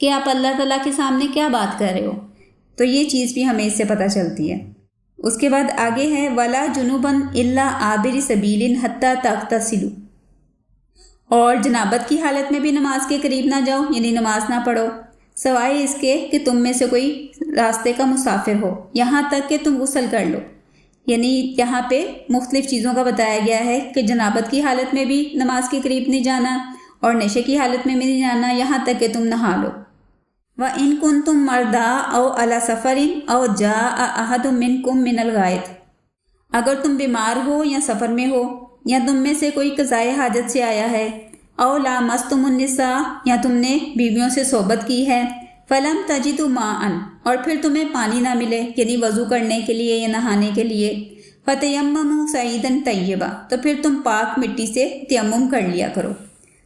کہ آپ اللہ تعالیٰ کے سامنے کیا بات کر رہے ہو. تو یہ چیز بھی ہمیں اس سے پتہ چلتی ہے. اس کے بعد آگے ہے ولا جنوبن اللہ عابر سبیل حتیٰ تغتسلوا، اور جنابت کی حالت میں بھی نماز کے قریب نہ جاؤ، یعنی نماز نہ پڑھو سوائے اس کے کہ تم میں سے کوئی راستے کا مسافر ہو، یہاں تک کہ تم غسل کر لو. یعنی یہاں پہ مختلف چیزوں کا بتایا گیا ہے کہ جنابت کی حالت میں بھی نماز کے قریب نہیں جانا اور نشے کی حالت میں بھی نہیں جانا، یہاں تک کہ تم نہا لو. وَإِن كُنتُم مَرْضَىٰ أَوْ عَلَىٰ سَفَرٍ أَوْ جَاءَ أَحَدٌ مِّنكُم مِّنَ الْغَائِطِ، اگر تم بیمار ہو یا سفر میں ہو یا تم میں سے کوئی قضائے حاجت سے آیا ہے، او لامستم النساء، یا تم نے بیویوں سے صحبت کی ہے، فلم تجدوا ماءً، اور پھر تمہیں پانی نہ ملے یعنی وضو کرنے کے لیے یا نہانے کے لیے، فتیمموا صعیدا طیبا، تو پھر تم پاک مٹی سے تیمم کر لیا کرو.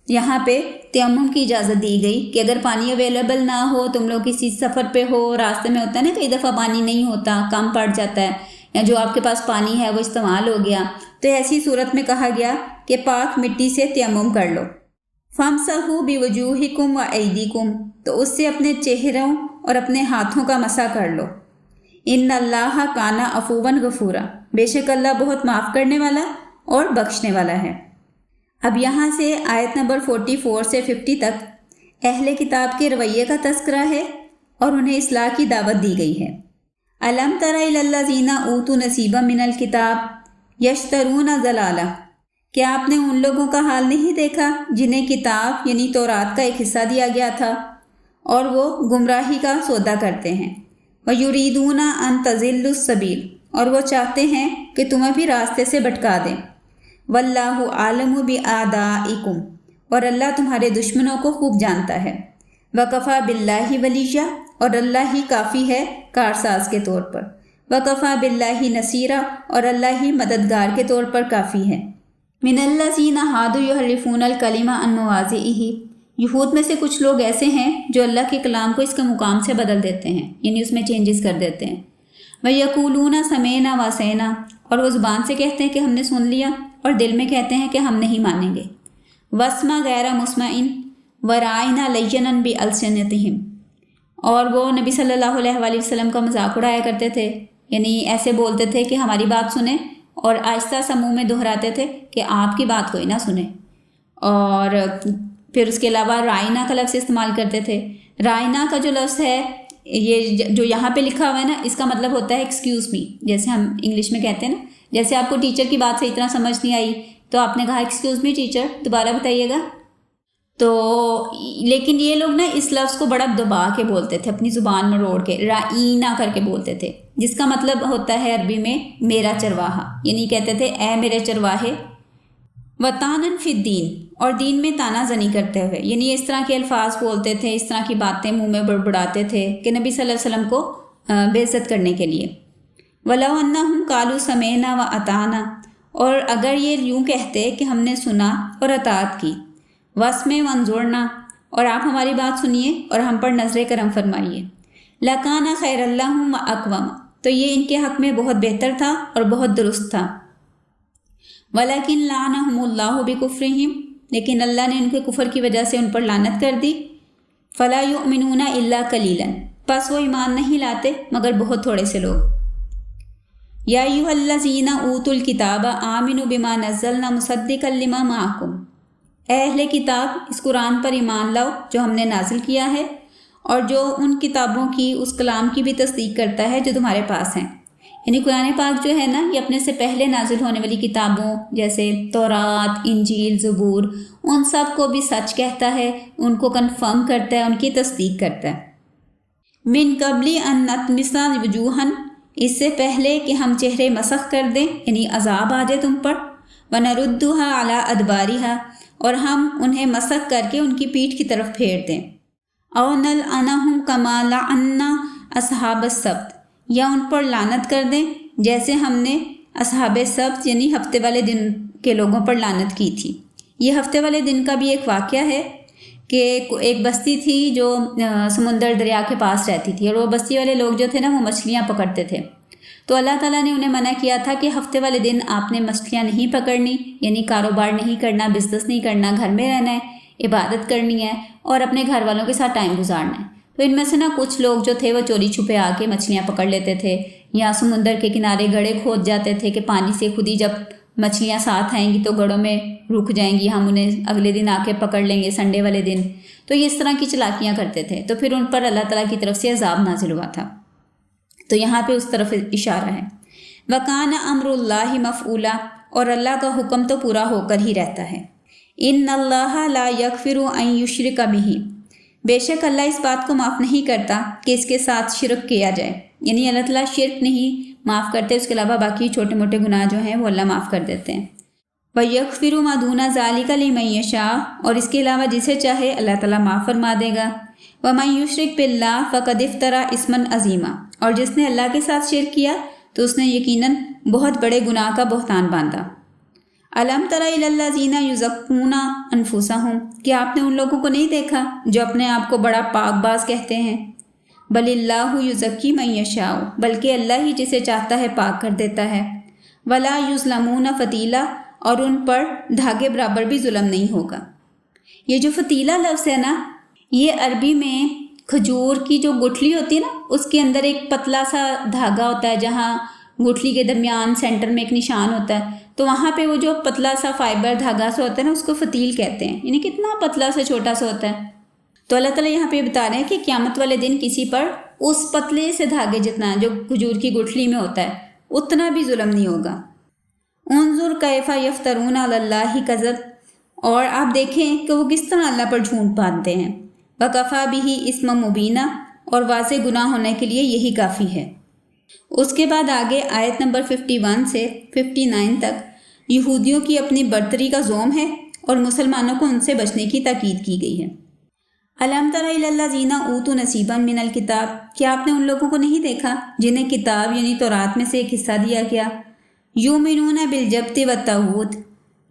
یہاں پہ تیمم کی اجازت دی گئی کہ اگر پانی اویلیبل نہ ہو، تم لوگ کسی سفر پہ ہو، راستے میں ہوتا ہے نا کئی دفعہ پانی نہیں ہوتا، کم پڑ جاتا ہے، یا جو آپ کے پاس پانی ہے وہ استعمال ہو گیا، تو ایسی صورت میں کہا گیا کہ پاک مٹی سے تیمم کر لو. فامسحوا بوجوہکم وایدیکم، تو اس سے اپنے چہروں اور اپنے ہاتھوں کا مسح کر لو. ان اللہ کان عفوا غفورا، بے شک اللہ بہت معاف کرنے والا اور بخشنے والا ہے. اب یہاں سے آیت نمبر 44 سے 50 تک اہل کتاب کے رویے کا تذکرہ ہے اور انہیں اصلاح کی دعوت دی گئی ہے. الم تر الی الذین اوتوا نصیبا من الکتاب یشترون ضلالہ، کیا آپ نے ان لوگوں کا حال نہیں دیکھا جنہیں کتاب یعنی تورات کا ایک حصہ دیا گیا تھا اور وہ گمراہی کا سودا کرتے ہیں. وَيُرِيدُونَ أَن تَضِلُّوا السَّبِيلَ، اور وہ چاہتے ہیں کہ تمہیں بھی راستے سے بھٹکا دیں. وَاللَّهُ أَعْلَمُ بِأَعْدَائِكُمْ، اور اللہ تمہارے دشمنوں کو خوب جانتا ہے. وَكَفَىٰ بِاللَّهِ وَلِيًّا، اور اللہ ہی کافی ہے کارساز کے طور پر. وَكَفَىٰ بِاللَّهِ نَصِيرًا، اور اللہ ہی مددگار کے طور پر کافی ہے. من الذین ہادوا یحرفون الکلم عن مواضعہ، یہود میں سے کچھ لوگ ایسے ہیں جو اللہ کے کلام کو اس کے مقام سے بدل دیتے ہیں، یعنی اس میں چینجز کر دیتے ہیں. وَيَقُولُونَ سَمِعْنَا وَعَصَيْنَا، اور وہ زبان سے کہتے ہیں کہ ہم نے سن لیا اور دل میں کہتے ہیں کہ ہم نہیں مانیں گے. وَاسْمَعْ غَيْرَ مُسْمَعٍ وَرَاعِنَا لَيَّنًا بِأَلْسِنَتِهِمْ، اور وہ نبی صلی اللہ علیہ وآلہ وسلم کا مذاق اڑایا کرتے تھے، یعنی ایسے بولتے تھے کہ ہماری بات سنیں اور آہستہ سا منہ میں دہراتے تھے کہ آپ کی بات کوئی نہ سنے. اور پھر اس کے علاوہ رائنا کا لفظ استعمال کرتے تھے. رائنا کا جو لفظ ہے یہ جو یہاں پہ لکھا ہوا ہے نا، اس کا مطلب ہوتا ہے ایکسکیوز می، جیسے ہم انگلش میں کہتے ہیں نا. جیسے آپ کو ٹیچر کی بات سے اتنا سمجھ نہیں آئی تو آپ نے کہا ایکسکیوز می ٹیچر، دوبارہ بتائیے گا. تو لیکن یہ لوگ نا اس لفظ کو بڑا دبا کے بولتے تھے، اپنی زبان میں روڑ کے رائنا کر کے بولتے تھے، جس کا مطلب ہوتا ہے عربی میں میرا چرواہا، یعنی کہتے تھے اے میرے چرواہے. وطانن فی الدین، اور دین میں تانا زنی کرتے ہوئے، یعنی اس طرح کے الفاظ بولتے تھے، اس طرح کی باتیں منہ میں بڑبڑاتے تھے کہ نبی صلی اللہ علیہ وسلم کو بے عزت کرنے کے لیے. وَلَوْ أَنَّهُمْ قَالُوا سَمِعْنَا وَأَطَعْنَا، اور اگر یہ یوں کہتے کہ ہم نے سنا اور اطاعت کی. وَاسْمِعْ وَانظُرْنَا، اور آپ ہماری بات سنیے اور ہم پر نظر کرم فرمائیے. لَكَانَ خَيْرًا لَهُمْ وَأَقْوَمَ، تو یہ ان کے حق میں بہت بہتر تھا اور بہت درست تھا. وَلَكِنْ لَعَنَهُمُ اللَّهُ بِكُفْرِهِمْ، لیکن اللہ نے ان کے کفر کی وجہ سے ان پر لعنت کر دی. فَلَا يُؤْمِنُونَ إِلَّا قَلِيلًا، پس وہ ایمان نہیں لاتے مگر بہت تھوڑے سے لوگ. یا ایھا الذین اوتوا الکتاب آمنوا بما نزلنا مصدقا لما معکم، اے اہل کتاب اس قرآن پر ایمان لاؤ جو ہم نے نازل کیا ہے اور جو ان کتابوں کی اس کلام کی بھی تصدیق کرتا ہے جو تمہارے پاس ہیں. یعنی قرآن پاک جو ہے نا یہ اپنے سے پہلے نازل ہونے والی کتابوں جیسے تورات، انجیل، زبور، ان سب کو بھی سچ کہتا ہے، ان کو کنفرم کرتا ہے، ان کی تصدیق کرتا ہے. من قبل ان نطمس وجوہا، اس سے پہلے کہ ہم چہرے مسخ کر دیں یعنی عذاب آ جائے تم پر. ونردها علی ادبارها، اور ہم انہیں مسخ کر کے ان کی پیٹھ کی طرف پھیر دیں. او نلعنہم کما لعنا اصحاب السبت، یا ان پر لعنت کر دیں جیسے ہم نے اصحاب سبت یعنی ہفتے والے دن کے لوگوں پر لعنت کی تھی. یہ ہفتے والے دن کا بھی ایک واقعہ ہے کہ ایک بستی تھی جو سمندر دریا کے پاس رہتی تھی، اور وہ بستی والے لوگ جو تھے نا وہ مچھلیاں پکڑتے تھے. تو اللہ تعالیٰ نے انہیں منع کیا تھا کہ ہفتے والے دن آپ نے مچھلیاں نہیں پکڑنی، یعنی کاروبار نہیں کرنا، بزنس نہیں کرنا، گھر میں رہنا ہے، عبادت کرنی ہے اور اپنے گھر والوں کے ساتھ ٹائم گزارنا ہے. تو ان میں سے نا کچھ لوگ جو تھے وہ چوری چھپے آ کے مچھلیاں پکڑ لیتے تھے، یا سمندر کے کنارے گڑھے کھود جاتے تھے کہ پانی سے خود ہی جب مچھلیاں ساتھ آئیں گی تو گڑھوں میں رک جائیں گی، ہم انہیں اگلے دن آ کے پکڑ لیں گے سنڈے والے دن۔ تو یہ اس طرح کی چلاکیاں کرتے تھے، تو پھر ان پر اللہ تعالیٰ کی طرف سے عذاب نازل ہوا تھا۔ تو یہاں پہ اس طرف اشارہ ہے۔ وَكَانَ أَمْرُ اللَّهِ مَفْعُولًا، اور اللہ کا حکم تو پورا ہو کر ہی رہتا ہے۔ إِنَّ اللَّهَ لَا يَغْفِرُ أَن يُشْرِكَ بِهِ، بے شک اللہ اس بات کو معاف نہیں کرتا کہ اس کے ساتھ شرک کیا جائے، یعنی اللہ تعالیٰ شرک نہیں معاف کرتے، اس کے علاوہ باقی چھوٹے موٹے گناہ جو ہیں وہ اللہ معاف کر دیتے ہیں۔ وَيَغْفِرُ مَا دُونَ ذَلِكَ لِمَن يَشَاءُ، اور اس کے علاوہ جسے چاہے اللہ تعالیٰ معاف فرما دے گا۔ وَمَن يُشْرِكْ بِاللَّهِ فَقَدِ افْتَرَىٰ إِثْمًا عَظِيمًا، اور جس نے اللہ کے ساتھ شرک کیا تو اس نے یقیناً بہت بڑے گناہ کا بہتان باندھا۔ أَلَمْ تَرَ إِلَى الَّذِينَ يُزَكُّونَ أَنفُسَهُمْ، کیا آپ نے ان لوگوں کو نہیں دیکھا جو اپنے آپ کو بڑا پاک باز کہتے ہیں؟ بل اللہ یزکی من یشاء، بلکہ اللہ ہی جسے چاہتا ہے پاک کر دیتا ہے۔ ولا یظلمون فتیلا، اور ان پر دھاگے برابر بھی ظلم نہیں ہوگا۔ یہ جو فتیلہ لفظ ہے نا، یہ عربی میں کھجور کی جو گٹھلی ہوتی ہے نا، اس کے اندر ایک پتلا سا دھاگا ہوتا ہے، جہاں گٹھلی کے درمیان سینٹر میں ایک نشان ہوتا ہے، تو وہاں پہ وہ جو پتلا سا فائبر دھاگا سا ہوتا ہے نا، اس کو فتیل کہتے ہیں، یعنی کتنا پتلا سا چھوٹا سا ہوتا ہے۔ تو اللہ تعالیٰ یہاں پہ بتا رہے ہیں کہ قیامت والے دن کسی پر اس پتلے سے دھاگے جتنا جو کھجور کی گٹھلی میں ہوتا ہے اتنا بھی ظلم نہیں ہوگا۔ انظر کیف یفترون علی اللہ کذب، اور آپ دیکھیں کہ وہ کس طرح اللہ پر جھوٹ باندھتے ہیں۔ وکفی بہ اسما مبینا، اور واضح گناہ ہونے کے لیے یہی کافی ہے۔ اس کے بعد آگے آیت نمبر 51 سے 59 تک یہودیوں کی اپنی برتری کا زوم ہے اور مسلمانوں کو ان سے بچنے کی تاکید کی گئی ہے۔ الم تر الی الذین اوتوا نصیبا من الکتاب، کیا آپ نے ان لوگوں کو نہیں دیکھا جنہیں کتاب یعنی تورات میں سے ایک حصہ دیا گیا؟ یؤمنون بالجبت والطاغوت،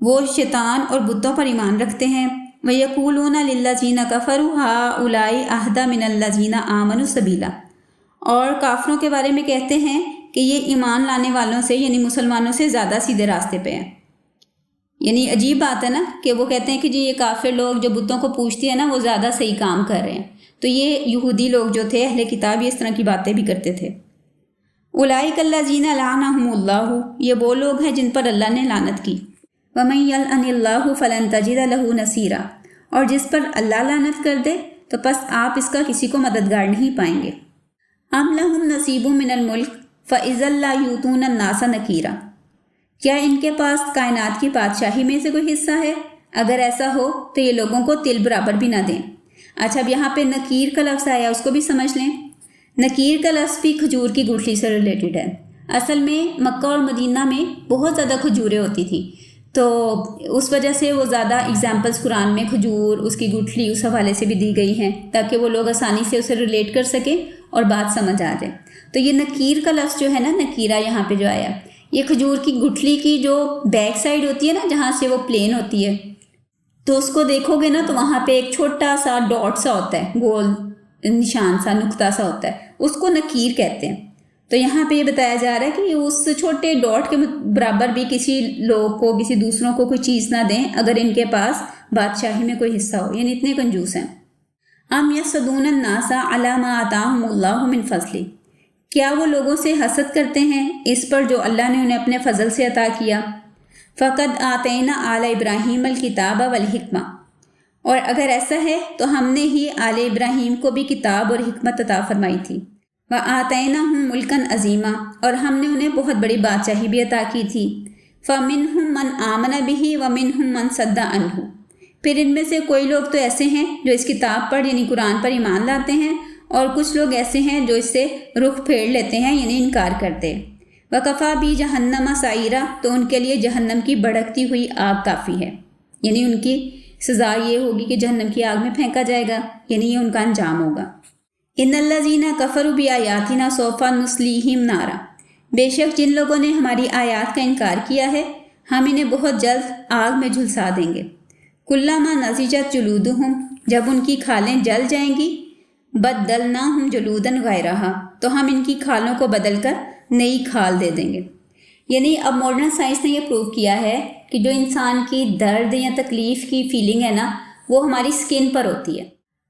وہ شیطان اور بتوں پر ایمان رکھتے ہیں۔ ویقولون للذین کفروا ہؤلاء اہدی من الذین آمنوا سبیلا، اور کافروں کے بارے میں کہتے ہیں کہ یہ ایمان لانے والوں سے یعنی مسلمانوں سے زیادہ سیدھے راستے پہ ہیں۔ یعنی عجیب بات ہے نا کہ وہ کہتے ہیں کہ جی یہ کافر لوگ جو بتوں کو پوجتے ہیں نا وہ زیادہ صحیح کام کر رہے ہیں۔ تو یہ یہودی لوگ جو تھے اہل کتاب یہ اس طرح کی باتیں بھی کرتے تھے۔ اولئک الذین لعنہم اللہ، یہ وہ لوگ ہیں جن پر اللہ نے لعنت کی۔ ومن یلعن اللہ فلن تجد لہ نصیرا، اور جس پر اللہ لعنت کر دے تو پس آپ اس کا کسی کو مددگار نہیں پائیں گے۔ ام لہم نصیب من الملک فاذا لا یؤتون الناس نکیرا، کیا ان کے پاس کائنات کی بادشاہی میں سے کوئی حصہ ہے؟ اگر ایسا ہو تو یہ لوگوں کو تل برابر بھی نہ دیں۔ اچھا، اب یہاں پہ نکیر کا لفظ آیا، اس کو بھی سمجھ لیں۔ نکیر کا لفظ بھی کھجور کی گٹھلی سے ریلیٹڈ ہے۔ اصل میں مکہ اور مدینہ میں بہت زیادہ کھجوریں ہوتی تھیں، تو اس وجہ سے وہ زیادہ اگزامپلس قرآن میں کھجور، اس کی گٹھلی اس حوالے سے بھی دی گئی ہیں تاکہ وہ لوگ آسانی سے اسے ریلیٹ کر سکیں اور بات سمجھ آ جائے۔ تو یہ نکیر کا لفظ جو ہے نا، نکیرہ یہاں پہ جو آیا، یہ کھجور کی گٹھلی کی جو بیک سائڈ ہوتی ہے نا، جہاں سے وہ پلین ہوتی ہے، تو اس کو دیکھو گے نا تو وہاں پہ ایک چھوٹا سا ڈاٹ سا ہوتا ہے، گول نشان سا، نقطہ سا ہوتا ہے، اس کو نکیر کہتے ہیں۔ تو یہاں پہ یہ بتایا جا رہا ہے کہ اس چھوٹے ڈاٹ کے برابر بھی کسی لوگ کو، کسی دوسروں کو کوئی چیز نہ دیں اگر ان کے پاس بادشاہی میں کوئی حصہ ہو، یعنی اتنے کنجوس ہیں۔ ام یحسدون الناس علی ما آتاہم اللہ من فضلہ، کیا وہ لوگوں سے حسد کرتے ہیں اس پر جو اللہ نے انہیں اپنے فضل سے عطا کیا؟ فقد آتینا آل ابراہیم الکتاب والحکمہ، اور اگر ایسا ہے تو ہم نے ہی آل ابراہیم کو بھی کتاب اور حکمت عطا فرمائی تھی۔ وآتیناہم ملکا عظیما، اور ہم نے انہیں بہت بڑی بادشاہی بھی عطا کی تھی۔ فمنہم من آمن بہ ومنہم من صد عنہ، پھر ان میں سے کوئی لوگ تو ایسے ہیں جو اس کتاب پر یعنی قرآن پر ایمان لاتے ہیں، اور کچھ لوگ ایسے ہیں جو اس سے رخ پھیر لیتے ہیں یعنی انکار کرتے۔ وکفیٰ بی جہنم سعیرا، تو ان کے لیے جہنم کی بھڑکتی ہوئی آگ کافی ہے، یعنی ان کی سزا یہ ہوگی کہ جہنم کی آگ میں پھینکا جائے گا، یعنی یہ ان کا انجام ہوگا۔ ان الذین کفروا بآیاتنا سوف نصلیہم نارا، بے شک جن لوگوں نے ہماری آیات کا انکار کیا ہے ہم انہیں بہت جلد آگ میں جھلسا دیں گے۔ کلما نضجت جلودہم، جب ان کی کھالیں جل جائیں گی، بدلناہم جلودا غیرہا، تو ہم ان کی کھالوں کو بدل کر نئی کھال دے دیں گے۔ یعنی اب ماڈرن سائنس نے یہ پروو کیا ہے کہ جو انسان کی درد یا تکلیف کی فیلنگ ہے نا، وہ ہماری سکن پر ہوتی ہے۔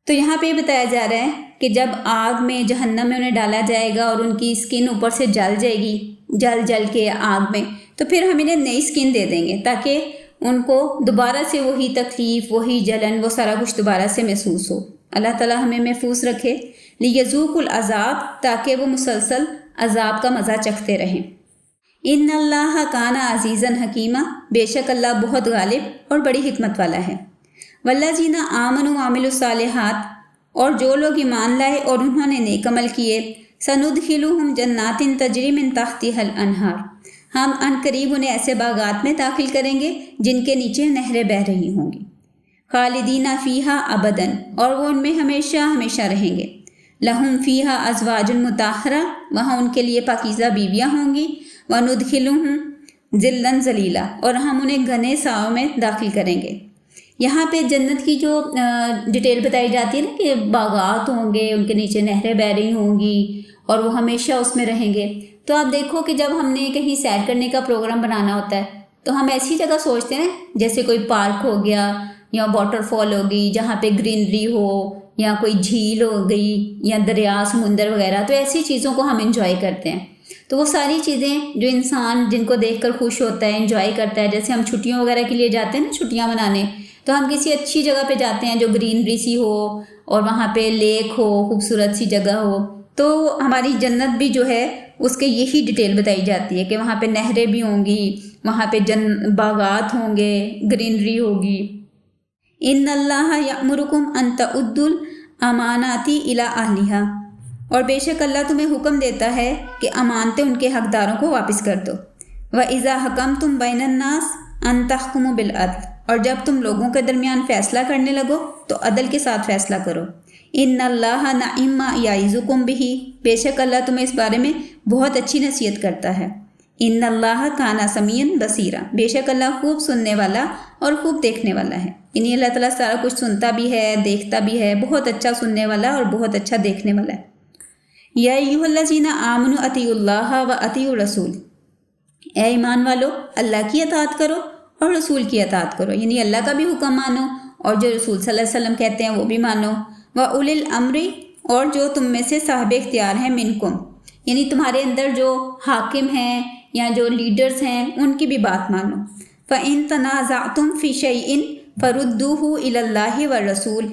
تو یہاں پہ بتایا جا رہا ہے کہ جب آگ میں جہنم میں انہیں ڈالا جائے گا اور ان کی اسکن اوپر سے جل جائے گی، جل کے آگ میں، تو پھر ہم انہیں نئی اسکن دے دیں گے تاکہ ان کو دوبارہ سے وہی تکلیف، وہی جلن، وہ سارا کچھ دوبارہ سے محسوس ہو۔ اللہ تعالیٰ ہمیں محفوظ رکھے۔ لیذوقوا العذاب، تاکہ وہ مسلسل عذاب کا مزہ چکھتے رہیں۔ ان اللہ کان عزیزا حکیمہ، بے شک اللہ بہت غالب اور بڑی حکمت والا ہے۔ والذین آمنوا وعملوا الصالحات، اور جو لوگ ایمان لائے اور انہوں نے نیک عمل کیے، سندخلہم جنات تجری من تحتہا الانہار، ہم ان قریب انہیں ایسے باغات میں داخل کریں گے جن کے نیچے نہریں بہہ رہی ہوں گی، خالدین فیہا ابدا، اور وہ ان میں ہمیشہ ہمیشہ رہیں گے۔ لہم فیہا ازواج مطہرہ، وہاں ان کے لیے پاکیزہ بیویاں ہوں گی۔ وندخلہم ظلا ظلیلا، اور ہم انہیں گھنے سایوں میں داخل کریں گے۔ یہاں پہ جنت کی جو ڈیٹیل بتائی جاتی ہے نا کہ باغات ہوں گے، ان کے نیچے نہریں بہہ رہی ہوں گی اور وہ ہمیشہ اس میں رہیں گے۔ تو آپ دیکھو کہ جب ہم نے کہیں سیر کرنے کا پروگرام بنانا ہوتا ہے تو ہم ایسی جگہ سوچتے ہیں جیسے کوئی پارک ہو گیا یا واٹر فال ہوگی جہاں پہ گرینری ہو، یا کوئی جھیل ہو گئی یا دریا، سمندر وغیرہ، تو ایسی چیزوں کو ہم انجوائے کرتے ہیں۔ تو وہ ساری چیزیں جو انسان جن کو دیکھ کر خوش ہوتا ہے، انجوائے کرتا ہے، جیسے ہم چھٹیوں وغیرہ کے لیے جاتے ہیں نا، چھٹیاں منانے، تو ہم کسی اچھی جگہ پہ جاتے ہیں جو گرینری سی ہو اور وہاں پہ لیک ہو، خوبصورت سی جگہ ہو۔ تو ہماری جنت بھی جو ہے اس کے یہی ڈیٹیل بتائی جاتی ہے کہ وہاں پہ نہریں بھی ہوں گی، وہاں پہ باغات ہوں گے، گرینری ہوگی۔ ان اللہ یأمرکم ان تعدوا الامانات الی اہلہا، اور بے شک اللہ تمہیں حکم دیتا ہے کہ امانتیں ان کے حقداروں کو واپس کر دو۔ وَإِذَا حَكَمْتُمْ بَيْنَ النَّاسِ أَن تَحْكُمُوا بِالْعَدْلِ، اور جب تم لوگوں کے درمیان فیصلہ کرنے لگو تو عدل کے ساتھ فیصلہ کرو۔ ان اللہ نعم ما یعظکم بہ، بے شک اللہ تمہیں اس بارے میں بہت اچھی نصیحت کرتا ہے۔ ان اللہ کان سمیعا بصیرا، بے شک اللہ خوب سننے والا اور خوب دیکھنے والا ہے۔ یعنی اللہ تعالیٰ سارا کچھ سنتا بھی ہے، دیکھتا بھی ہے، بہت اچھا سننے والا اور بہت اچھا دیکھنے والا ہے۔ یا ایھا الذین آمنوا اطیعوا اللہ واطیعوا الرسول، اے ایمان والو اللہ کی اطاعت کرو اور رسول کی اطاعت کرو، یعنی اللہ کا بھی حکم مانو اور جو رسول صلی اللہ علیہ وسلم کہتے ہیں وہ بھی مانو۔ وَأُولِي الْأَمْرِ، اور جو تم میں سے صاحب اختیار ہیں، منکم، یعنی تمہارے اندر جو حاکم ہیں یا جو لیڈرز ہیں ان کی بھی بات مانو۔ فَإِن تَنَازَعْتُمْ فِي شَيْءٍ فَرُدُّوهُ إِلَى اللَّهِ وَالرَّسُولِ،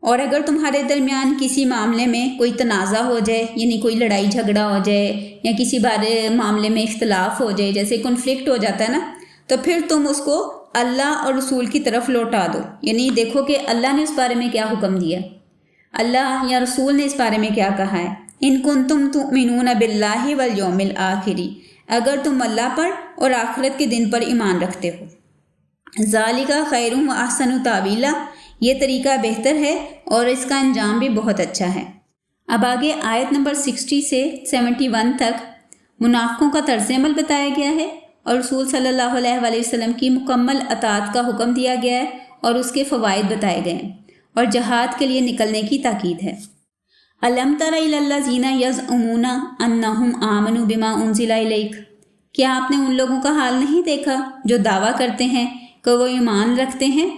اور اگر تمہارے درمیان کسی معاملے میں کوئی تنازع ہو جائے، یعنی کوئی لڑائی جھگڑا ہو جائے یا کسی بارے معاملے میں اختلاف ہو جائے، جیسے کنفلکٹ ہو جاتا ہے نا، تو پھر تم اس کو اللہ اور رسول کی طرف لوٹا دو۔ یعنی دیکھو کہ اللہ نے اس بارے میں کیا حکم دیا، اللہ یا رسول نے اس بارے میں کیا کہا ہے۔ ان کنتم تؤمنون باللہ والیوم الآخر، اگر تم اللہ پر اور آخرت کے دن پر ایمان رکھتے ہو۔ ذالک خیر و احسن تاویلا، یہ طریقہ بہتر ہے اور اس کا انجام بھی بہت اچھا ہے۔ اب آگے آیت نمبر 60 سے 71 تک منافقوں کا طرز عمل بتایا گیا ہے اور رسول صلی اللہ علیہ وآلہ وسلم کی مکمل اطاعت کا حکم دیا گیا ہے اور اس کے فوائد بتائے گئے ہیں اور جہاد کے لیے نکلنے کی تاکید ہے۔ الم تر الی الذین یزعمون انہم آمنوا بما انزل الیک، کیا آپ نے ان لوگوں کا حال نہیں دیکھا جو دعویٰ کرتے ہیں کہ وہ ایمان رکھتے ہیں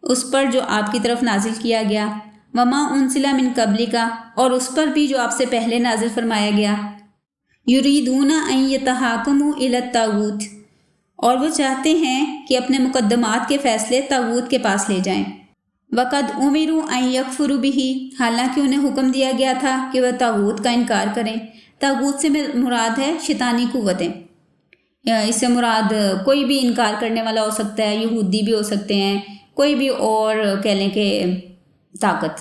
اس پر جو آپ کی طرف نازل کیا گیا، وما انزل من قبلک، اور اس پر بھی جو آپ سے پہلے نازل فرمایا گیا، یریدون ان یتحاکموا الی الطاغوت، اور وہ چاہتے ہیں کہ اپنے مقدمات کے فیصلے طاغوت کے پاس لے جائیں۔ وقد امروا ان یکفروا بہ، حالانکہ انہیں حکم دیا گیا تھا کہ وہ طاغوت کا انکار کریں۔ طاغوت سے مراد ہے شیطانی قوتیں، اس سے مراد کوئی بھی انکار کرنے والا ہو سکتا ہے، یہودی بھی ہو سکتے ہیں، کوئی بھی اور کہہ لیں کہ طاقت،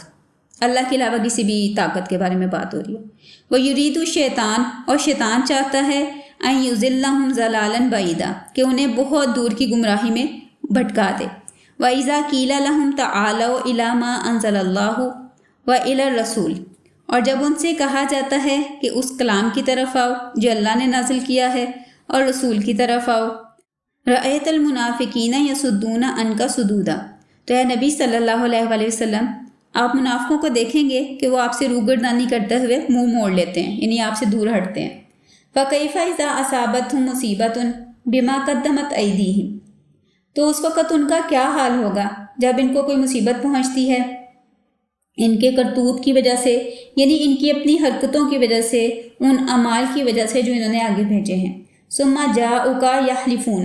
اللہ کے علاوہ کسی بھی طاقت کے بارے میں بات ہو رہی ہے۔ وہ یرید الشیطان، اور شیطان چاہتا ہے ان یضلہم ضلالا بعیدا، کہ انہیں بہت دور کی گمراہی میں بھٹکا دے۔ وَإِذَا قِيلَ لَهُمْ تَعَالَوْا إِلَىٰ مَا أَنزَلَ اللَّهُ وَإِلَى الرَّسُولِ، اور جب ان سے کہا جاتا ہے کہ اس کلام کی طرف آؤ جو اللہ نے نازل کیا ہے اور رسول کی طرف آؤ، رَأَيْتَ الْمُنَافِقِينَ يَصُدُّونَ عَنْكَ صُدُودًا، تو اے نبی صلی اللہ علیہ وآلہ وسلم آپ منافقوں کو دیکھیں گے کہ وہ آپ سے روگردانی کرتے ہوئے منہ موڑ لیتے ہیں، یعنی آپ سے دور ہٹتے ہیں۔ فَكَيْفَ إِذَا أَصَابَتْهُم مُّصِيبَةٌ بِمَا قَدَّمَتْ أَيْدِيهِمْ، تو اس وقت ان کا کیا حال ہوگا جب ان کو کوئی مصیبت پہنچتی ہے ان کے کرتوت کی وجہ سے، یعنی ان کی اپنی حرکتوں کی وجہ سے، ان اعمال کی وجہ سے جو انہوں نے آگے بھیجے ہیں۔ ثم جاؤک یحلفون،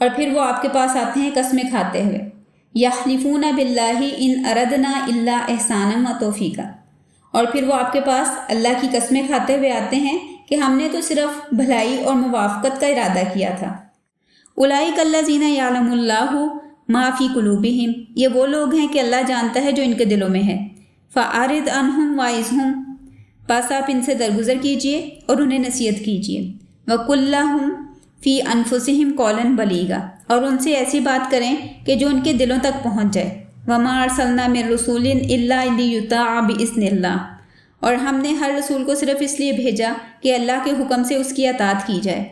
اور پھر وہ آپ کے پاس آتے ہیں قسمیں کھاتے ہوئے، یحلفون باللہ ان اردنا الا احسانا و توفیقا، اور پھر وہ آپ کے پاس اللہ کی قسمیں کھاتے ہوئے آتے ہیں کہ ہم نے تو صرف بھلائی اور موافقت کا ارادہ کیا تھا۔ اولئک الذین یعلم اللہ ما فی قلوبہم، یہ وہ لوگ ہیں کہ اللہ جانتا ہے جو ان کے دلوں میں ہے۔ فاعرض عنہم واعظہم، پس آپ ان سے درگزر کیجئے اور انہیں نصیحت کیجئے۔ وقل لہم فی انفسہم قولا بلیغا، اور ان سے ایسی بات کریں کہ جو ان کے دلوں تک پہنچ جائے۔ وما ارسلنا من رسول الا لیطاع باذن اللہ، اور ہم نے ہر رسول کو صرف اس لیے بھیجا کہ اللہ کے حکم سے اس کی اطاعت کی جائے۔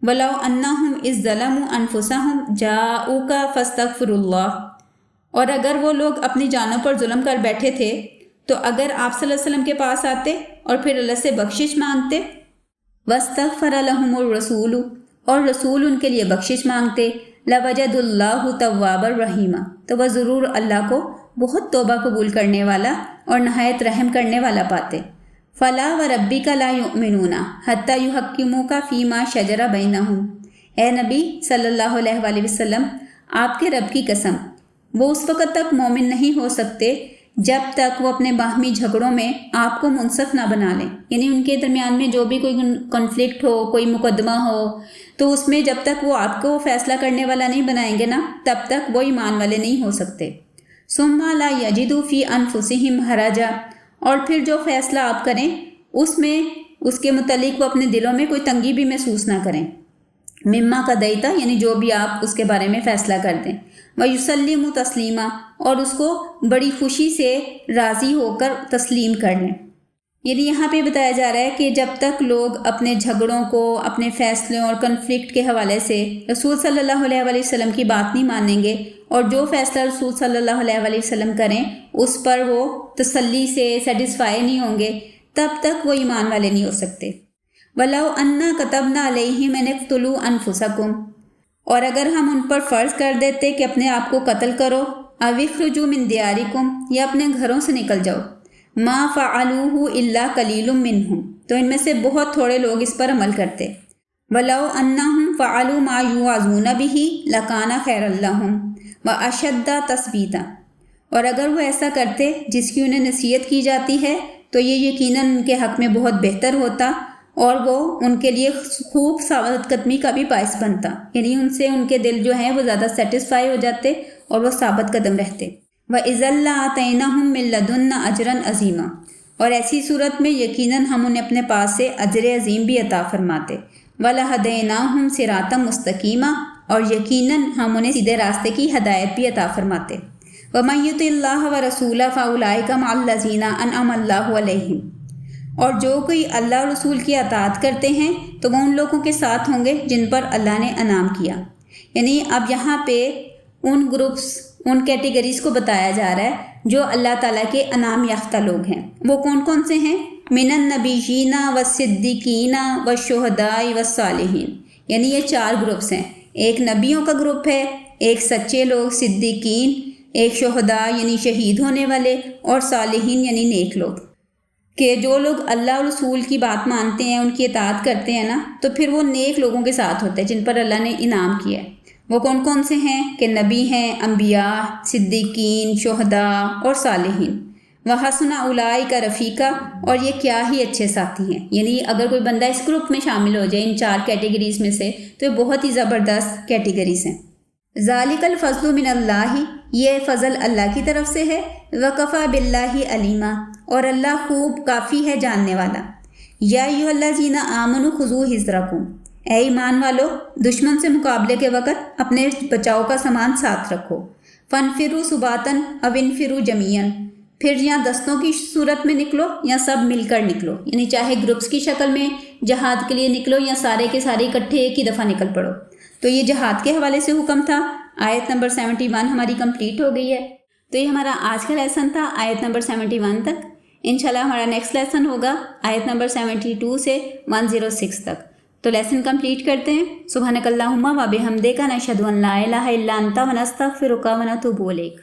وَلَوْ أَنَّهُمْ إِذْ ظَلَمُوا أَنفُسَهُمْ جَاءُوكَ فَاسْتَغْفِرُوا اللَّهَ، اور اگر وہ لوگ اپنی جانوں پر ظلم کر بیٹھے تھے تو اگر آپ صلی اللہ علیہ وسلم کے پاس آتے اور پھر اللہ سے بخشش مانگتے، وَاسْتَغْفَرَ لَهُمُ الرَّسُولُ، اور رسول ان کے لیے بخشش مانگتے، لَوَجَدُوا اللَّهُ تَوَّابًا رَحِيمًا، تو وہ ضرور اللہ کو بہت توبہ قبول کرنے والا اور نہایت رحم کرنے والا پاتے۔ فلا وربک لا یؤمنون حتی یحکموک فیما شجر بینہم، اے نبی صلی اللہ علیہ وآلہ وسلم، آپ کے رب کی قسم، وہ اس وقت تک مومن نہیں ہو سکتے جب تک وہ اپنے باہمی جھگڑوں میں آپ کو منصف نہ بنا لیں، یعنی ان کے درمیان میں جو بھی کوئی کنفلکٹ ہو، کوئی مقدمہ ہو، تو اس میں جب تک وہ آپ کو فیصلہ کرنے والا نہیں بنائیں گے نا، تب تک وہ ایمان والے نہیں ہو سکتے۔ ثم لا یجدوا فی انفسہم حرجا، اور پھر جو فیصلہ آپ کریں اس میں اس کے متعلق وہ اپنے دلوں میں کوئی تنگی بھی محسوس نہ کریں، مما قضیت، یعنی جو بھی آپ اس کے بارے میں فیصلہ کر دیں، ویسلموا تسلیما، اور اس کو بڑی خوشی سے راضی ہو کر تسلیم کر لیں۔ یعنی یہاں پہ بتایا جا رہا ہے کہ جب تک لوگ اپنے جھگڑوں کو اپنے فیصلوں اور کنفلکٹ کے حوالے سے رسول صلی اللہ علیہ وآلہ وسلم کی بات نہیں مانیں گے اور جو فیصلہ رسول صلی اللہ علیہ وآلہ وسلم کریں اس پر وہ تسلی سے سیٹسفائی نہیں ہوں گے، تب تک وہ ایمان والے نہیں ہو سکتے۔ وَلَوْ أَنَّا كَتَبْنَا عَلَيْهِمْ أَنِ اقْتُلُوا أَنفُسَكُمْ، اور اگر ہم ان پر فرض کر دیتے کہ اپنے آپ کو قتل کرو، أَوِ اخْرُجُوا مِن دِيَارِكُمْ، یا اپنے گھروں سے نکل جاؤ، مَا فَعَلُوهُ إِلَّا قَلِيلٌ مِّنْهُمْ، تو ان میں سے بہت تھوڑے لوگ اس پر عمل کرتے۔ وَلَوْ أَنَّهُمْ فَعَلُوا مَا يُوعَظُونَ بِهِ لَكَانَ خَيْرًا لَّهُمْ وَأَشَدَّ تَثْبِيتًا، اور اگر وہ ایسا کرتے جس کی انہیں نصیحت کی جاتی ہے تو یہ یقیناً ان کے حق میں بہت بہتر ہوتا اور وہ ان کے لیے خوب ثابت قدمی کا بھی باعث بنتا، یعنی ان سے ان کے دل جو ہیں وہ زیادہ سیٹسفائی ہو جاتے اور وہ ثابت قدم رہتے۔ وَإِذًا لَّآتَيْنَاهُم مِّن لَّدُنَّا أَجْرًا عَظِيمًا، اور ایسی صورت میں یقیناً ہم انہیں اپنے پاس سے اجر عظیم بھی عطا فرماتے۔ وَلَهَدَيْنَاهُمْ صِرَاطًا مُسْتَقِيمًا، اور یقیناً ہم انہیں سیدھے راستے کی ہدایت بھی عطا فرماتے۔ وَمَن يُطِعِ اللَّهَ وَرَسُولَهُ فَأُولَٰئِكَ مَعَ الَّذِينَ أَنْعَمَ اللَّهُ عَلَيْهِمْ، اور جو کوئی اللہ اور رسول کی اطاعت کرتے ہیں تو وہ ان لوگوں کے ساتھ ہوں گے جن پر اللہ نے انعام کیا۔ یعنی اب یہاں پہ ان گروپس، ان کیٹیگریز کو بتایا جا رہا ہے جو اللہ تعالیٰ کے انعام یافتہ لوگ ہیں۔ وہ کون کون سے ہیں؟ من النبیین والصدیقین والشہداء والصالحین، یعنی یہ 4 گروپس ہیں۔ ایک نبیوں کا گروپ ہے، ایک سچے لوگ صدیقین، ایک شہداء یعنی شہید ہونے والے، اور صالحین یعنی نیک لوگ، کہ جو لوگ اللہ اور رسول کی بات مانتے ہیں، ان کی اطاعت کرتے ہیں نا، تو پھر وہ نیک لوگوں کے ساتھ ہوتے ہیں جن پر اللہ نے انعام کیا ہے۔ وہ کون کون سے ہیں کہ نبی ہیں، انبیاء، صدیقین، شہداء اور صالحین۔ وَحَسُنَ أُولَٰئِكَ رَفِيقًا، اور یہ کیا ہی اچھے ساتھی ہیں، یعنی اگر کوئی بندہ اس گروپ میں شامل ہو جائے ان 4 کیٹیگریز میں سے تو یہ بہت ہی زبردست کیٹیگریز ہیں۔ ذَلِكَ الْفَضْلُ مِنَ اللَّهِ، یہ فضل اللہ کی طرف سے ہے۔ وَكَفَىٰ بِاللَّهِ عَلِيمًا، اور اللہ خوب کافی ہے جاننے والا۔ یا ایھا الذین آمنوا خذوا حذرکم، اے ایمان والو دشمن سے مقابلے کے وقت اپنے بچاؤ کا سامان ساتھ رکھو۔ فانفروا ثباتاً او انفروا جمیعاً، پھر یا دستوں کی صورت میں نکلو یا سب مل کر نکلو، یعنی چاہے گروپس کی شکل میں جہاد کے لیے نکلو یا سارے کے سارے اکٹھے ایک ہی دفعہ نکل پڑو۔ تو یہ جہاد کے حوالے سے حکم تھا۔ آیت نمبر 71 ہماری کمپلیٹ ہو گئی ہے۔ تو یہ ہمارا آج کا لیسن تھا آیت نمبر 71 تک۔ انشاءاللہ ہمارا نیکسٹ لیسن ہوگا آیت نمبر 72 سے 106 تک۔ تو لیسن کمپلیٹ کرتے ہیں۔ سبحانک اللہم و بحمدک، نشہد ان لا الہ الا انت، ونستغفرک ونتوب الیک۔